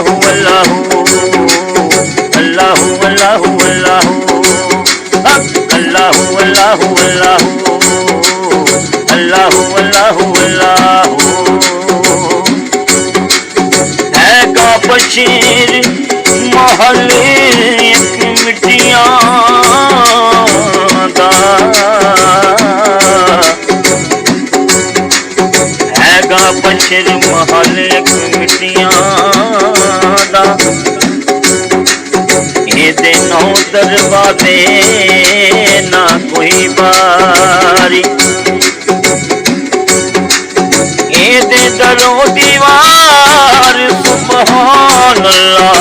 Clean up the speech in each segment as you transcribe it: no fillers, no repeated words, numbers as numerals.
अल्लाहु अल्लाहु अल्लाहु अल्लाहु अल्लाहु अल्लाहु अल्लाहु अल्लाहु अल्लाहु अल्लाहु हैगा बशीर महले एक मिट्टियां दा हैगा बशीर महले एक मिट्टियां दा दे नौ दरवाजे ना कोई बारी दे दरो दीवार सुभान अल्लाह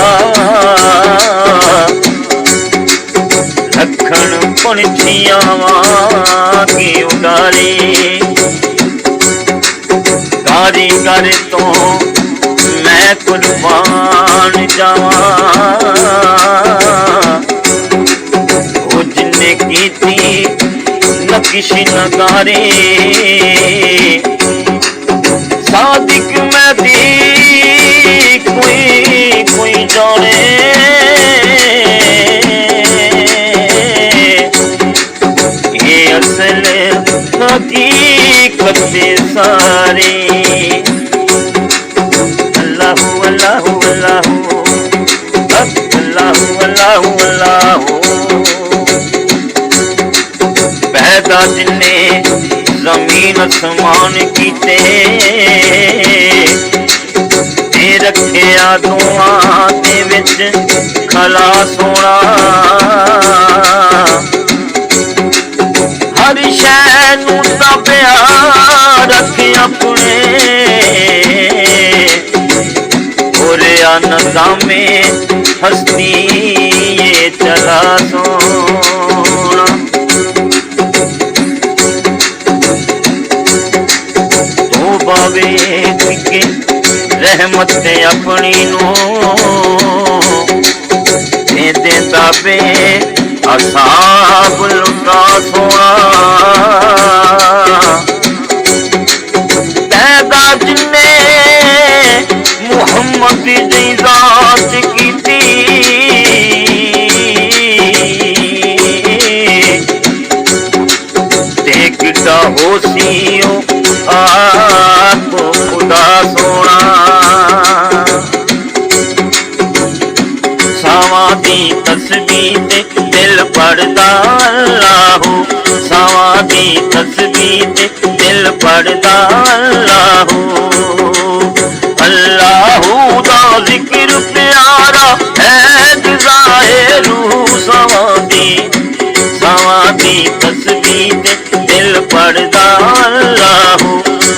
लखन पंछियां की उडारी कारीगर तो मैं कुर्बान जावा जिन्ने की थी नकिश नगारे सादिक में दी कोई जाने ये असल हकीकत सारे अल्लाहु अल्लाहु अल्लाहु अल्लाहु अल्लाहु अल्लाहु पैदा जिन्ने जमीन आसमान कीते रखिया दुआं दे विच खला सोना हर शै नूं दबिया रखे अपने नज़ामे हस्ती ये चला सोना तो बावे के रहमत अपनी नो दे दाबे असाब लुटा सोना पैदा जिन्ने मुहम्मद दी जात कीती ते किड्डा होसियो आप खुदा सोना सावा दी तस्बीह ते दिल पढ़दा अल्लाहु सावा दी तस्बीह ते दिल पढ़दा अल्लाहु अल्लाहु दा जिक्र प्यारा है गिज़ाए रूह सवादी तस्बीह ते दिल पढ़दा अल्लाहु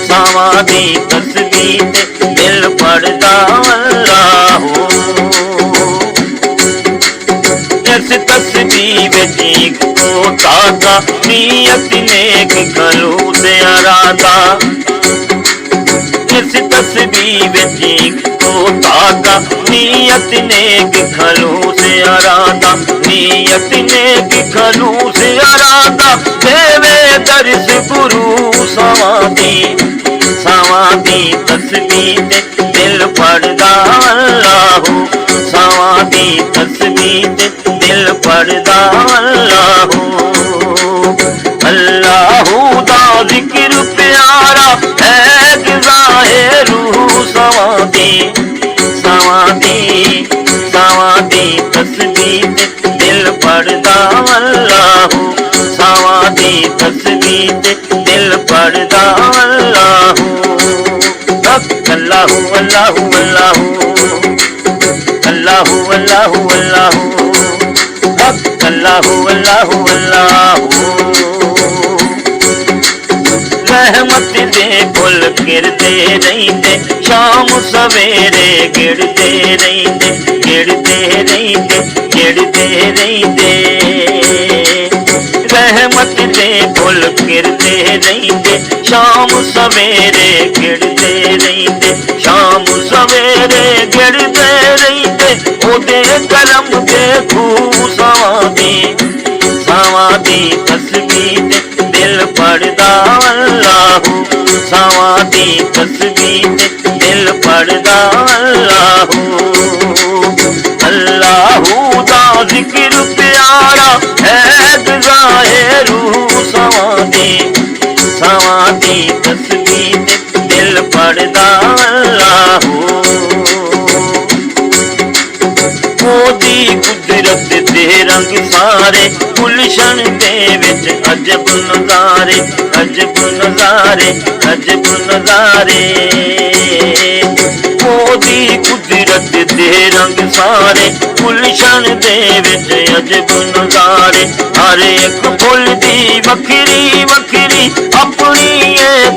सवादी तस्बीह ते दिल पढ़दा अल्लाहु इस तस्बीह विच इक ताका नियत नेक खलूस अरादा इस तस्बीह विच को ताका नियत नेक खलूस अरादा नियत नेक खलूस अरादा देवे दर्श गुरु सवादी तस्बीह ते दिल पढ़दा अल्लाहु सवादी तस्बीह ते दिल पढ़दा अल्लाहु अल्लाहु दा जिक्र प्यारा है गिज़ाए रूह सवादी तस्बीह ते दिल पढ़दा अल्लाहु सवादी तस्बीह ते दिल पढ़दा अल्लाहु अल्लाहु अल्लाहु अल्लाहु अल्लाहु अल्लाहु अल्लाहु अल्लाहु अल्लाहु अल्लाहु रहमत दे फुल गिरदे रहिंदे शाम सवेरे गिरदे रहिंदे रहमत दे फुल गिरदे रहिंदे शाम सवेरे गिरदे रहिंदे शाम सवेरे गिरदे रहिंदे ओदे करम दे खूब सवादी तस्बीह ते दिल पढ़दा अल्लाहु सावां दी तस्बीह ते दिल पढ़दा अल्लाहू अल्लाहू दा जिक्र प्यारा है गज़ाए रूह सावां दी तस्बीह ते दिल पढ़दा अल्लाहू ओदी कुदरत दे रंग सारे गुलशन दे विच अजब नज़ारे अजब नज़ारे अजब नज़ारे ओदी कुदरत दे रंग सारे गुलशन दे विच अजब नज़ारे हर एक फुल दी वखरी वखरी अपनी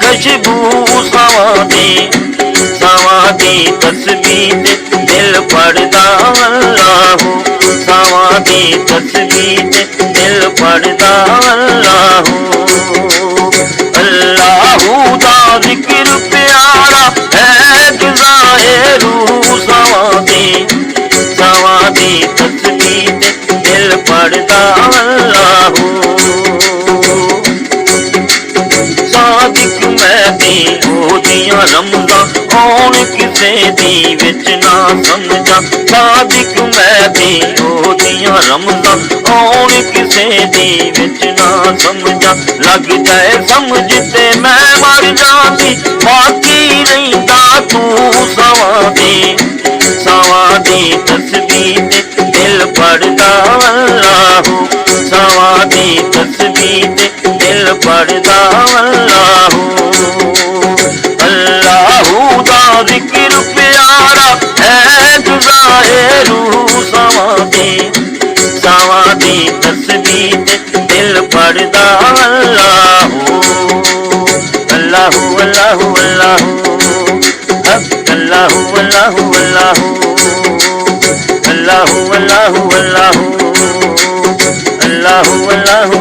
खुशबू सावां दी तस्बीह ते दिल पढ़दा अल्लाहू सावां दी तस्बीह ते दिल पढ़दा अल्लाहू अल्लाहू दा जिक्र प्यारा है गज़ाए रूह सावां दी तस्बीह ते दिल पढ़दा अल्लाहू सादिक मैं ओदियां रमज़ां कौन किसे दी विच ना समझा सादिक मैं ओदियां रमज़ां कौन किसे दी विच ना समझा लग जाए समझ ते मैं मर जांदी बाकी रहिंदा तू सावां दी तस्बीह ते दिल पढ़दा अल्लाहू सावां दी तस्बीह ते दिल पढ़दा अल्लाहू अल्लाहू दा जिक्र प्यारा है गज़ाए रूह सावां दी तस्बीह ते दिल पढ़दा अल्लाहू अल्लाहू अल्लाहू अल्लाहू अल्लाहू अल्लाहू अल्लाहू अल्लाहू अल्लाहू अल्लाहू अल्लाहू अल्लाहू